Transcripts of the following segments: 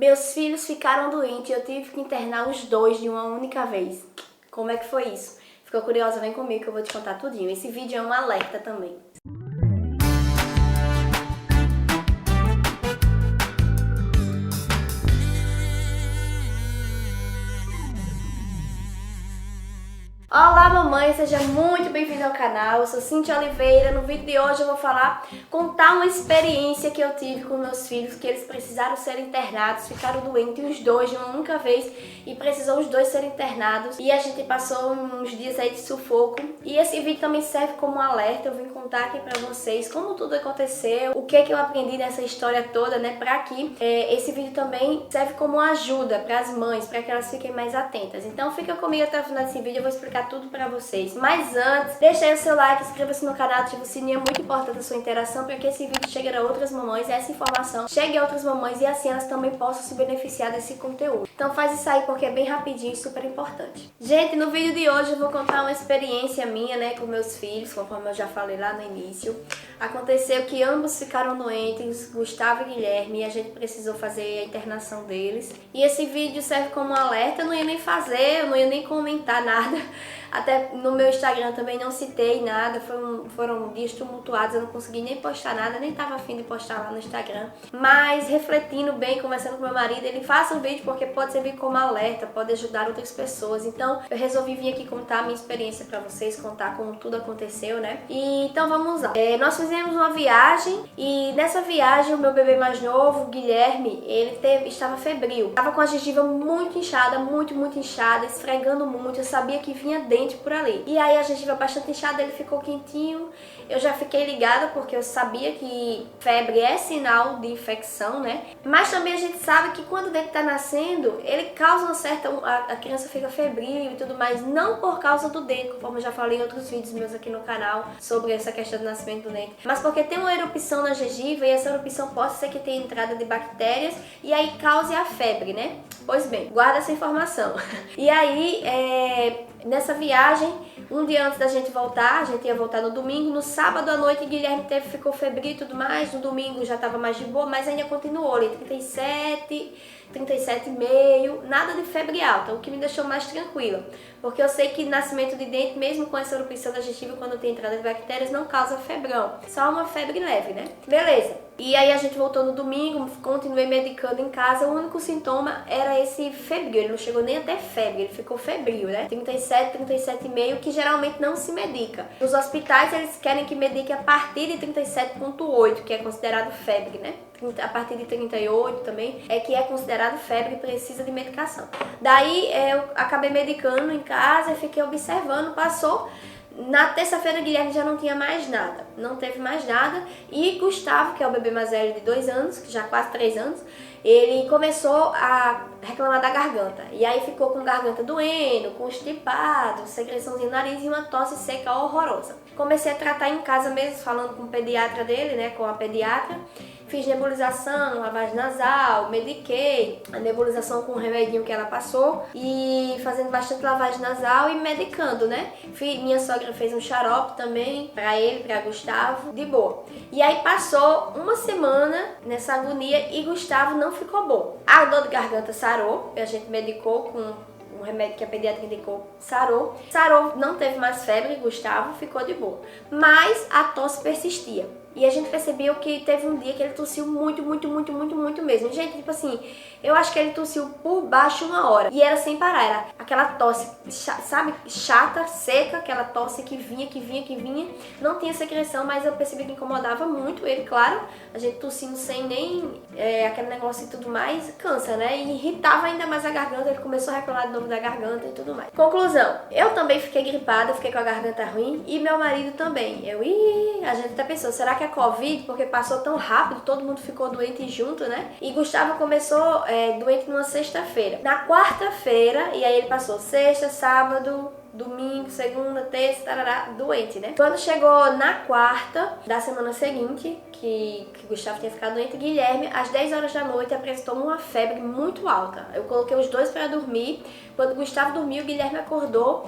Meus filhos ficaram doentes e eu tive que internar os dois de uma única vez. Como é que foi isso? Ficou curiosa? Vem comigo que eu vou te contar tudinho. Esse vídeo é um alerta também. Olá mamãe, seja muito bem-vinda ao canal, eu sou Cintia Oliveira. No vídeo de hoje eu vou contar uma experiência que eu tive com meus filhos, que eles precisaram ser internados, ficaram doentes os dois de uma única vez e precisou os dois serem internados e a gente passou uns dias aí de sufoco. E esse vídeo também serve como um alerta, eu vim contar aqui pra vocês como tudo aconteceu, o que eu aprendi nessa história toda, né, pra que esse vídeo também serve como uma ajuda para as mães, para que elas fiquem mais atentas. Então fica comigo até o final desse vídeo, eu vou explicar tudo pra vocês. Mas antes, deixa aí o seu like, inscreva-se no canal, ativa o sininho, é muito importante a sua interação para que esse vídeo chegue a outras mamães, essa informação chegue a outras mamães e assim elas também possam se beneficiar desse conteúdo. Então faz isso aí porque é bem rapidinho e super importante. Gente, no vídeo de hoje eu vou contar uma experiência minha, né, com meus filhos, conforme eu já falei lá no início. Aconteceu que ambos ficaram doentes, Gustavo e Guilherme, e a gente precisou fazer a internação deles. E esse vídeo serve como um alerta, eu não ia nem fazer, eu não ia nem comentar nada. Até no meu Instagram também não citei nada, foram dias tumultuados, eu não consegui nem postar nada, nem tava afim de postar lá no Instagram. Mas refletindo bem, conversando com meu marido, ele faça um vídeo porque pode servir como alerta, pode ajudar outras pessoas. Então eu resolvi vir aqui contar a minha experiência pra vocês, contar como tudo aconteceu, né? E então vamos lá. Nós fizemos uma viagem e nessa viagem o meu bebê mais novo, o Guilherme, estava febril. Estava com a gengiva muito inchada, muito inchada, esfregando muito, eu sabia que vinha dente por ali. E aí a gengiva bastante inchada, ele ficou quentinho. Eu já fiquei ligada porque eu sabia que febre é sinal de infecção, né? Mas também a gente sabe que quando o dente tá nascendo, ele causa uma certa... A criança fica febril e tudo mais, não por causa do dente, conforme eu já falei em outros vídeos meus aqui no canal sobre essa questão do nascimento do dente, mas porque tem uma erupção na gengiva e essa erupção pode ser que tenha entrada de bactérias e aí cause a febre, né? Pois bem, guarda essa informação. E aí, nessa viagem, um dia antes da gente voltar, a gente ia voltar no domingo, no sábado à noite Guilherme ficou febril e tudo mais, no domingo já estava mais de boa, mas ainda continuou ali, 37,5, nada de febre alta, o que me deixou mais tranquila, porque eu sei que nascimento de dente, mesmo com essa erupção da gengiva, quando tem entrada de bactérias, não causa febrão, só uma febre leve, né? Beleza. E aí a gente voltou no domingo, continuei medicando em casa, o único sintoma era esse febril, ele não chegou nem até febre, ele ficou febril, né? 37,5, que geralmente não se medica. Nos hospitais eles querem que medique a partir de 37,8, que é considerado febre, né? A partir de 38 também é que é considerado febre e precisa de medicação. Daí eu acabei medicando em casa e fiquei observando, passou. Na terça-feira, Guilherme já não tinha mais nada, não teve mais nada. E Gustavo, que é o bebê mais velho de 2 anos, que já quase 3 anos, ele começou a reclamar da garganta. E aí ficou com garganta doendo, constipado, secreçãozinha no nariz e uma tosse seca horrorosa. Comecei a tratar em casa mesmo, falando com o pediatra dele, né, com a pediatra. Fiz nebulização, lavagem nasal, mediquei a nebulização com o remedinho que ela passou e fazendo bastante lavagem nasal e medicando, né? Minha sogra fez um xarope também pra ele, pra Gustavo, de boa. E aí passou uma semana nessa agonia e Gustavo não ficou bom. A dor de garganta sarou, a gente medicou com um remédio que a pediatra indicou, sarou, não teve mais febre, Gustavo ficou de boa. Mas a tosse persistia. E a gente percebeu que teve um dia que ele tossiu muito mesmo. Gente, tipo assim, eu acho que ele tossiu por baixo 1 hora. E era sem parar, era aquela tosse, sabe, chata, seca, aquela tosse que vinha. Não tinha secreção, mas eu percebi que incomodava muito ele, claro. A gente tossindo sem nem aquele negócio e tudo mais, cansa, né? E irritava ainda mais a garganta, ele começou a reclamar de novo da garganta e tudo mais. Conclusão, eu também fiquei gripada, fiquei com a garganta ruim e meu marido também. A gente até pensou, será que é Covid? Porque passou tão rápido, todo mundo ficou doente junto, né? E Gustavo começou doente numa sexta-feira. Na quarta-feira, e aí ele passou sexta, sábado, domingo, segunda, terça, tarará, doente, né? Quando chegou na quarta da semana seguinte, que Gustavo tinha ficado doente, Guilherme, às 10 horas da noite, apresentou uma febre muito alta. Eu coloquei os dois para dormir. Quando Gustavo dormiu, Guilherme acordou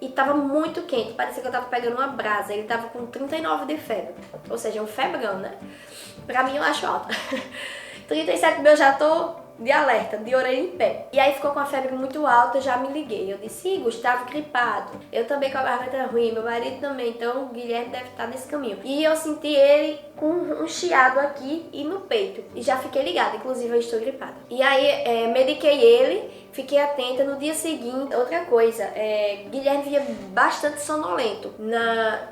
e tava muito quente, parecia que eu tava pegando uma brasa. Ele tava com 39 de febre, ou seja, um febrão, né? Pra mim eu acho alta. 37 eu já tô de alerta, de orelha em pé. E aí ficou com a febre muito alta, eu já me liguei. Eu disse, ih, Gustavo gripado. Eu também com a garganta ruim, meu marido também, então o Guilherme deve estar nesse caminho. E eu senti ele com um chiado aqui e no peito. E já fiquei ligada, inclusive eu estou gripada. E aí mediquei ele, fiquei atenta. No dia seguinte, outra coisa, Guilherme via bastante sonolento.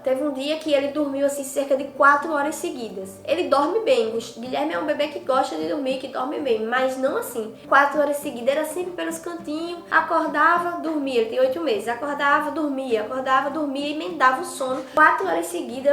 Teve um dia que ele dormiu assim cerca de 4 horas seguidas. Ele dorme bem, Guilherme é um bebê que gosta de dormir, que dorme bem, mas não assim, 4 horas seguidas, era sempre pelos cantinhos, acordava, dormia, ele tem 8 meses, acordava, dormia, e emendava o sono. 4 horas seguidas,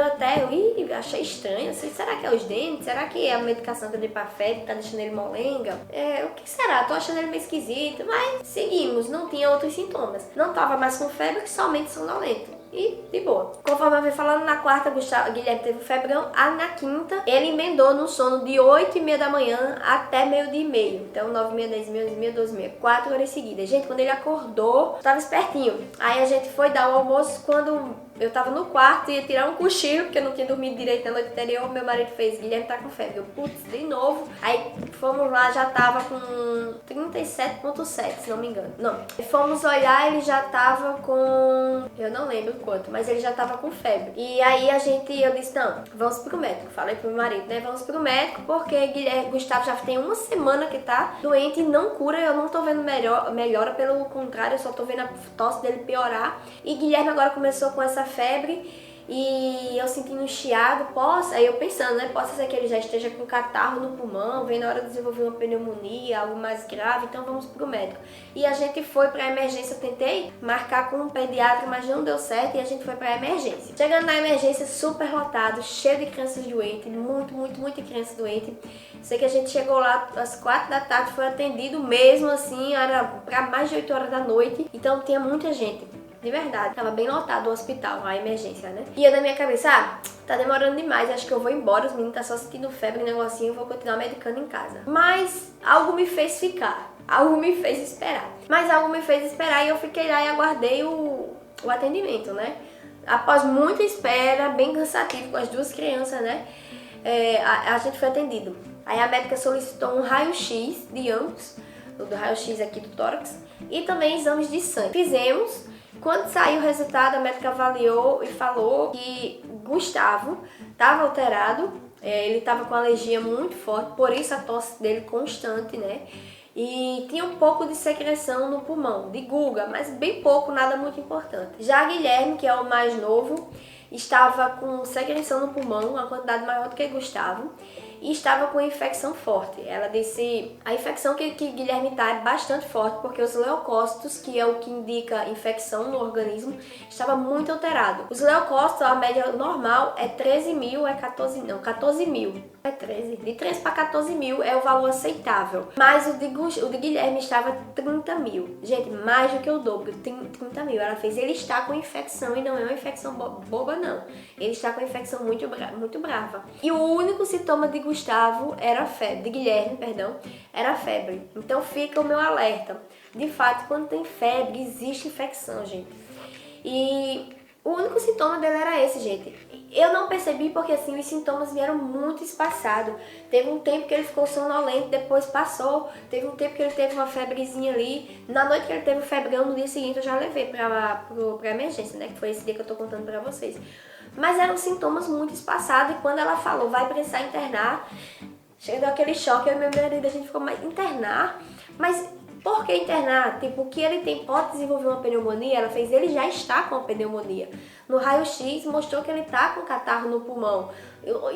eu achei estranho, assim, será que é os dentes? Será que é a medicação que eu dei pra febre, que tá deixando ele molenga? O que será? Tô achando ele meio esquisito, mas seguimos, não tinha outros sintomas. Não tava mais com febre, somente sonolento. E de boa. Conforme eu vim falando, na quarta, Guilherme teve o febrão. Na quinta, ele emendou no sono de 8h30 da manhã até meio-dia e meio. Então, 9h30, 10h30, 11h30, 12h30. 4 horas seguidas. Gente, quando ele acordou, tava espertinho. Aí a gente foi dar o almoço. Quando eu tava no quarto, ia tirar um cochilo, porque eu não tinha dormido direito na noite anterior. Meu marido fez, Guilherme tá com febre. Eu, putz, de novo. Aí fomos lá, já tava com 37,7, se não me engano. Não. Fomos olhar, ele já tava com... eu não lembro quanto, mas ele já tava com febre. E aí eu disse, não, vamos pro médico. Falei pro meu marido, né, vamos pro médico, porque Gustavo já tem uma semana que tá doente e não cura. Eu não tô vendo melhora, pelo contrário, eu só tô vendo a tosse dele piorar. E Guilherme agora começou com essa febre e eu sentindo um chiado, aí eu pensando, né, possa ser que ele já esteja com catarro no pulmão, vem na hora de desenvolver uma pneumonia, algo mais grave, então vamos pro médico. E a gente foi pra emergência, eu tentei marcar com um pediatra, mas não deu certo e a gente foi pra emergência. Chegando na emergência, super lotado, cheio de crianças doentes, muita criança doente. Sei que a gente chegou lá às 4 da tarde, foi atendido mesmo assim, era pra mais de 8 horas da noite, então tinha muita gente. De verdade, tava bem lotado o hospital, a emergência, né? E eu na minha cabeça, tá demorando demais, acho que eu vou embora, os meninos tá só sentindo febre, negocinho, eu vou continuar medicando em casa. Mas algo me fez ficar, algo me fez esperar. Mas algo me fez esperar e eu fiquei lá e aguardei o atendimento, né? Após muita espera, bem cansativo com as 2 crianças, né? A gente foi atendido. Aí a médica solicitou um raio-x de ambos, do raio-x aqui do tórax, e também exames de sangue. Fizemos. Quando saiu o resultado, a médica avaliou e falou que Gustavo estava alterado, ele estava com alergia muito forte, por isso a tosse dele constante, né? E tinha um pouco de secreção no pulmão, de Guga, mas bem pouco, nada muito importante. Já Guilherme, que é o mais novo, estava com secreção no pulmão, uma quantidade maior do que Gustavo, e estava com infecção forte. Ela disse, a infecção que Guilherme está é bastante forte, porque os leucócitos, que é o que indica infecção no organismo, estava muito alterado. Os leucócitos, a média normal é 13 mil, 14 mil. É 13. De 13 para 14 mil é o valor aceitável. Mas o de Guilherme estava 30 mil. Gente, mais do que o dobro, 30 mil. Ela fez, ele está com infecção e não é uma infecção boba, não. Ele está com infecção muito brava. E o único sintoma de Gustavo era febre, de Guilherme, perdão, era febre. Então fica o meu alerta. De fato, quando tem febre, existe infecção, gente. E o único sintoma dele era esse, gente. Eu não percebi porque assim os sintomas vieram muito espaçados. Teve um tempo que ele ficou sonolento, depois passou. Teve um tempo que ele teve uma febrezinha ali. Na noite que ele teve o febrão, no dia seguinte eu já levei pra emergência, né? Que foi esse dia que eu tô contando pra vocês. Mas eram sintomas muito espaçados e quando ela falou, vai precisar internar, chegou aquele choque, eu e meu marido, a gente ficou, mas internar? Mas por que internar? Tipo, que ele pode desenvolver uma pneumonia, ela fez, ele já está com a pneumonia. No raio-x mostrou que ele está com catarro no pulmão.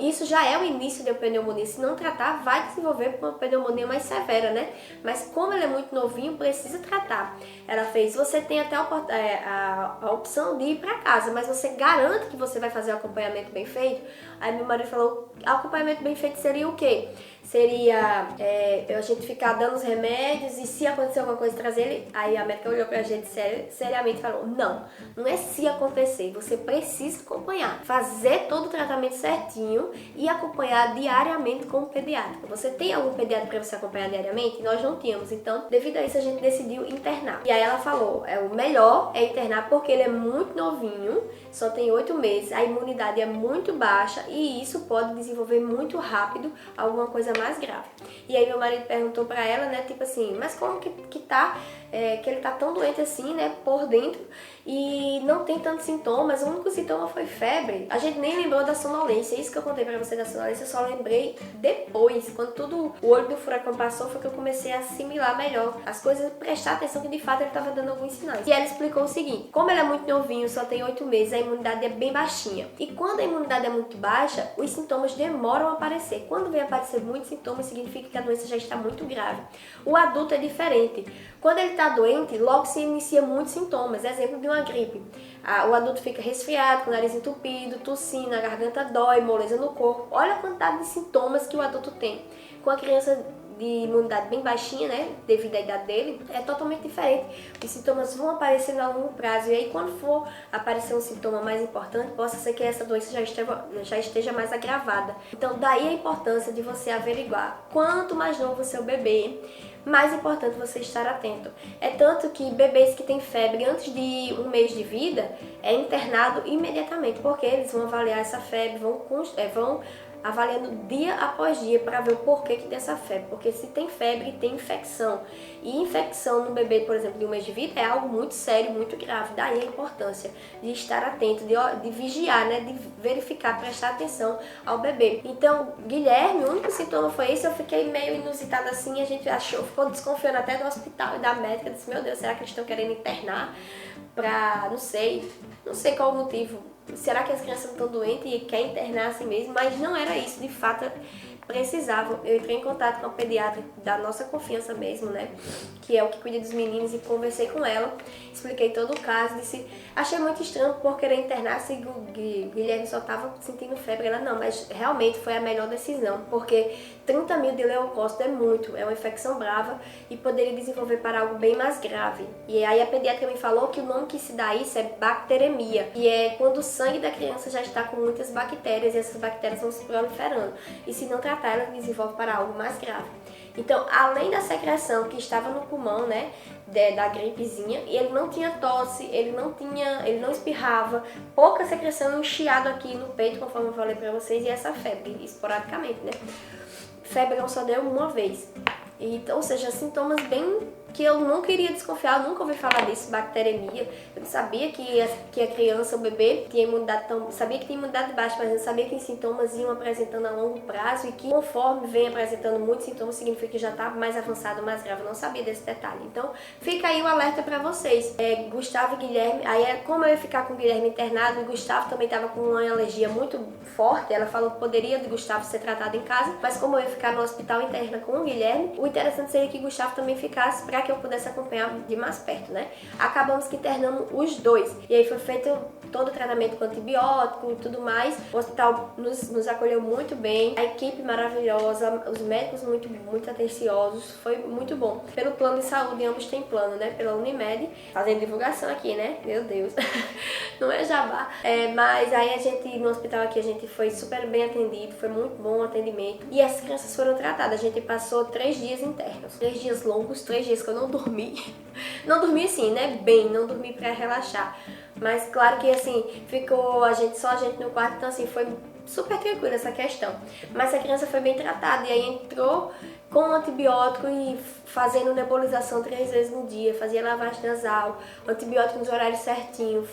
Isso já é o início da pneumonia. Se não tratar, vai desenvolver uma pneumonia mais severa, né? Mas como ele é muito novinho, precisa tratar. Ela fez, você tem até a opção de ir para casa, mas você garante que você vai fazer o acompanhamento bem feito? Aí meu marido falou, acompanhamento bem feito seria o quê? Seria a gente ficar dando os remédios e se acontecer alguma coisa trazer ele. Aí a médica olhou pra gente seriamente e falou, não é se acontecer, você precisa acompanhar, fazer todo o tratamento certinho. certinho e acompanhar diariamente com o pediatra. Você tem algum pediatra para você acompanhar diariamente? Nós não tínhamos, então devido a isso a gente decidiu internar. E aí ela falou, o melhor é internar porque ele é muito novinho, só tem 8 meses, a imunidade é muito baixa e isso pode desenvolver muito rápido alguma coisa mais grave. E aí meu marido perguntou para ela, né, tipo assim, mas como que tá, que ele tá tão doente assim, né, por dentro e não tem tantos sintomas, o único sintoma foi febre. A gente nem lembrou da sonolência, isso que eu contei pra você da sonolência, eu só lembrei depois, quando tudo o olho do furacão passou, foi que eu comecei a assimilar melhor as coisas, prestar atenção que de fato ele tava dando alguns sinais. E ela explicou o seguinte, como ele é muito novinho, só tem 8 meses, a imunidade é bem baixinha. E quando a imunidade é muito baixa, os sintomas demoram a aparecer. Quando vem aparecer muitos sintomas, significa que a doença já está muito grave. O adulto é diferente. Quando ele está doente, logo se inicia muitos sintomas. Exemplo de uma gripe. O adulto fica resfriado, com o nariz entupido, tossindo, a garganta dói, moleza no corpo. Olha a quantidade de sintomas que o adulto tem. Com a criança de imunidade bem baixinha, né, devido à idade dele, é totalmente diferente. Os sintomas vão aparecendo a longo prazo e aí quando for aparecer um sintoma mais importante, possa ser que essa doença já esteja mais agravada. Então daí a importância de você averiguar quanto mais novo o seu bebê, mais importante você estar atento. É tanto que bebês que têm febre antes de 1 mês de vida é internado imediatamente, porque eles vão avaliar essa febre, vão avaliando dia após dia para ver o porquê que tem essa febre. Porque se tem febre, tem infecção. E infecção no bebê, por exemplo, de 1 mês de vida é algo muito sério, muito grave. Daí a importância de estar atento, de vigiar, né, de verificar, prestar atenção ao bebê. Então, Guilherme, o único sintoma foi esse. Eu fiquei meio inusitada assim, a gente ficou desconfiando até do hospital e da médica. Disse, meu Deus, será que eles estão querendo internar pra, não sei qual o motivo. Será que as crianças não estão doentes e quer internar assim mesmo? Mas não era isso, de fato precisavam. Eu entrei em contato com a pediatra da nossa confiança mesmo, né? Que é o que cuida dos meninos, e conversei com ela, expliquei todo o caso, disse, achei muito estranho por querer internar se o Guilherme só estava sentindo febre. Ela, não, mas realmente foi a melhor decisão, porque 30 mil de leucócito é muito, é uma infecção brava e poderia desenvolver para algo bem mais grave. E aí a pediatra me falou que o nome que se dá isso é bacteremia, e é quando o sangue da criança já está com muitas bactérias e essas bactérias vão se proliferando. E se não tratar, ela desenvolve para algo mais grave. Então, além da secreção que estava no pulmão, né, da gripezinha, e ele não tinha tosse, ele não espirrava, pouca secreção, um chiado aqui no peito, conforme eu falei pra vocês, e essa febre, esporadicamente, né. Febre só deu uma vez. Então, ou seja, sintomas bem que eu nunca iria desconfiar, eu nunca ouvi falar disso, bacteremia. Eu não sabia que a criança, o bebê, tinha imunidade sabia que tinha imunidade baixa, mas eu não sabia que os sintomas iam apresentando a longo prazo e que conforme vem apresentando muitos sintomas, significa que já está mais avançado, mais grave. Eu não sabia desse detalhe. Então, fica aí o alerta para vocês. Gustavo e Guilherme, aí como eu ia ficar com o Guilherme internado, e o Gustavo também estava com uma alergia muito forte, ela falou que poderia de Gustavo ser tratado em casa, mas como eu ia ficar no hospital interna com o Guilherme, o interessante seria que Gustavo também ficasse para que eu pudesse acompanhar de mais perto, né? Acabamos que internamos os dois. E aí foi feito todo o tratamento com antibiótico e tudo mais. O hospital nos acolheu muito bem, a equipe maravilhosa, os médicos muito atenciosos, foi muito bom. Pelo plano de saúde, ambos têm plano, né? Pela Unimed, fazendo divulgação aqui, né? Meu Deus, não é jabá. Mas aí no hospital aqui, a gente foi super bem atendido, foi muito bom o atendimento. E as crianças foram tratadas, a gente passou 3 dias internos, 3 dias longos, 3 dias que eu não dormi. Não dormi assim, né? Bem, não dormi pra relaxar. Mas claro que assim, ficou só a gente no quarto, então assim, foi super tranquila essa questão. Mas a criança foi bem tratada e aí entrou com antibiótico e fazendo nebulização 3 vezes no dia, fazia lavagem nasal, antibiótico nos horários certinho.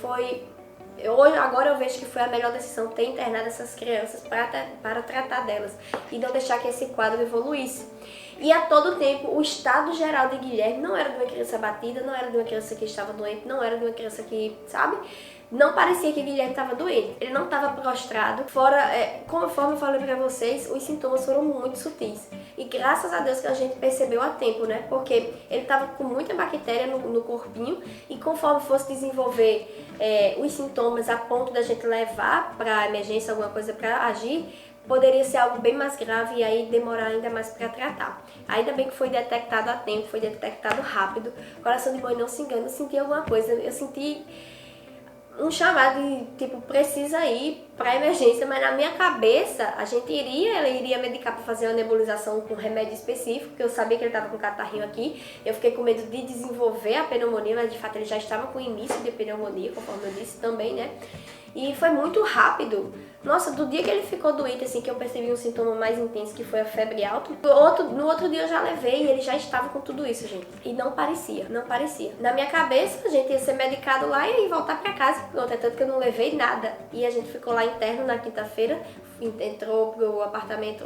Agora eu vejo que foi a melhor decisão ter internado essas crianças para tratar delas e não deixar que esse quadro evoluísse. E a todo tempo, o estado geral de Guilherme não era de uma criança abatida, não era de uma criança que estava doente, não era de uma criança que, sabe? Não parecia que Guilherme estava doente, ele não estava prostrado. Conforme eu falei pra vocês, os sintomas foram muito sutis. E graças a Deus que a gente percebeu a tempo, né? Porque ele estava com muita bactéria no corpinho e conforme fosse desenvolver os sintomas a ponto da gente levar pra emergência, alguma coisa pra agir, poderia ser algo bem mais grave e aí demorar ainda mais para tratar. Ainda bem que foi detectado a tempo, foi detectado rápido. Coração de mãe, não se engana, eu senti alguma coisa, eu senti um chamado de, tipo, precisa ir pra emergência, mas na minha cabeça, ela iria medicar pra fazer uma nebulização com remédio específico, porque eu sabia que ele tava com catarrinho aqui. Eu fiquei com medo de desenvolver a pneumonia, mas de fato ele já estava com início de pneumonia, conforme eu disse também, né? E foi muito rápido. Nossa, do dia que ele ficou doente, assim, que eu percebi um sintoma mais intenso, que foi a febre alta, no outro dia eu já levei e ele já estava com tudo isso, gente. E não parecia. Na minha cabeça, a gente ia ser medicado lá e ia voltar pra casa. Pronto, é tanto que eu não levei nada. E a gente ficou lá interno na quinta-feira, entrou pro apartamento,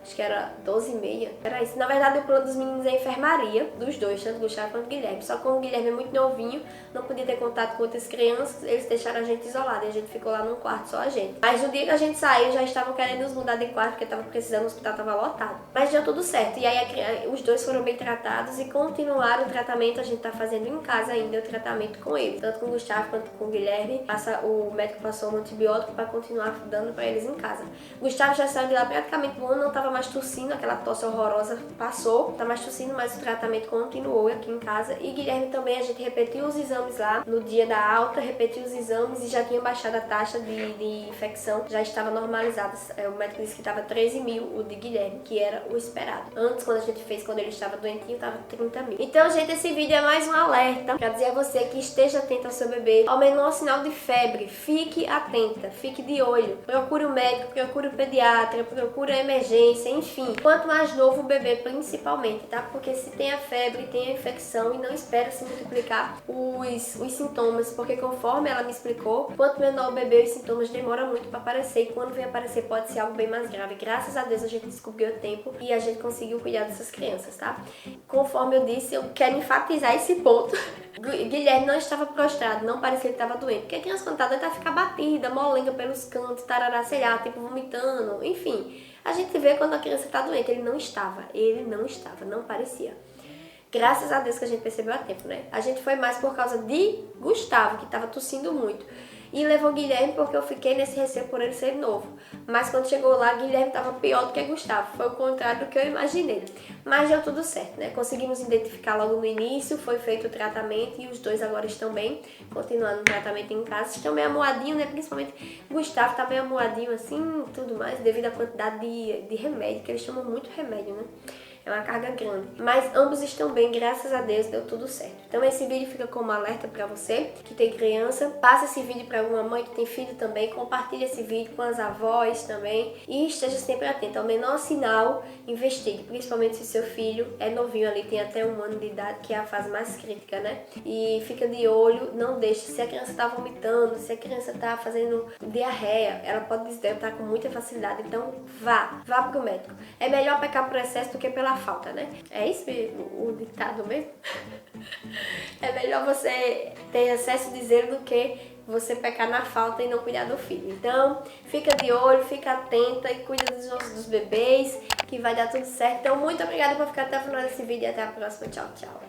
acho que era 12h30. Era isso. Na verdade, o plano dos meninos é a enfermaria, dos dois, tanto Gustavo quanto Guilherme. Só que como o Guilherme é muito novinho, não podia ter contato com outras crianças, eles deixaram a gente isolado e a gente ficou lá num quarto, só a gente. Mas no dia que a gente saiu, já estavam querendo nos mudar de quarto, porque tava precisando, o hospital tava lotado. Mas deu tudo certo. E aí os dois foram bem tratados e continuaram o tratamento. A gente tá fazendo em casa ainda o tratamento com eles. Tanto com o Gustavo quanto com o Guilherme. O médico passou um antibiótico para continuar dando para eles em casa. O Gustavo já saiu de lá praticamente bom, não tava mais tossindo, aquela tosse horrorosa passou, tá mais tossindo, mas o tratamento continuou aqui em casa. E Guilherme também, a gente repetiu os exames lá no dia da alta, repetiu os exames e já tinha baixado a taxa de infecção, já estava normalizada. O médico disse que estava 13.000 o de Guilherme, que era o esperado. Antes, quando a gente fez, quando ele estava doentinho, estava 30.000. Então, gente, esse vídeo é mais um alerta pra dizer a você que esteja atento ao seu bebê. Ao menor sinal de febre, fique atenta, fique de olho. Procure o médico, procure o pediatra, procure a emergência, enfim. Quanto mais novo o bebê, principalmente, tá? Porque se tem a febre, tem a infecção e não espera se multiplicar os sintomas, porque conforme ela me explicou, quanto menor o bebê, os sintomas demoram muito para aparecer e quando vem aparecer pode ser algo bem mais grave. Graças a Deus a gente descobriu a tempo e a gente conseguiu cuidar dessas crianças, tá? Conforme eu disse, eu quero enfatizar esse ponto. Guilherme não estava prostrado, não parecia que estava doente, porque a criança quando tá doente ela fica batida, molenga pelos cantos, tarará, sei lá, tipo vomitando, enfim. A gente vê quando a criança tá doente, ele não estava, não parecia. Graças a Deus que a gente percebeu a tempo, né? A gente foi mais por causa de Gustavo, que tava tossindo muito. E levou Guilherme porque eu fiquei nesse receio por ele ser novo. Mas quando chegou lá, Guilherme tava pior do que Gustavo. Foi o contrário do que eu imaginei. Mas deu tudo certo, né? Conseguimos identificar logo no início, foi feito o tratamento e os dois agora estão bem, continuando o tratamento em casa. Estão meio amuadinhos, né? Principalmente Gustavo tá meio amuadinho assim, tudo mais, devido à quantidade de remédio, que eles tomam muito remédio, né? É uma carga grande. Mas ambos estão bem, graças a Deus, deu tudo certo. Então esse vídeo fica como alerta pra você que tem criança. Passa esse vídeo pra alguma mãe que tem filho também. Compartilhe esse vídeo com as avós também. E esteja sempre atento. Ao menor sinal, investigue. Principalmente se seu filho é novinho ali, tem até 1 ano de idade, que é a fase mais crítica, né? E fica de olho, não deixe. Se a criança tá vomitando, se a criança tá fazendo diarreia, ela pode desdentar com muita facilidade. Então vá pro médico. É melhor pecar por excesso do que pela falta, né? É isso o ditado mesmo? É melhor você ter excesso de zelo do que você pecar na falta e não cuidar do filho. Então, fica de olho, fica atenta e cuida dos bebês, que vai dar tudo certo. Então, muito obrigada por ficar até o final desse vídeo e até a próxima. Tchau, tchau.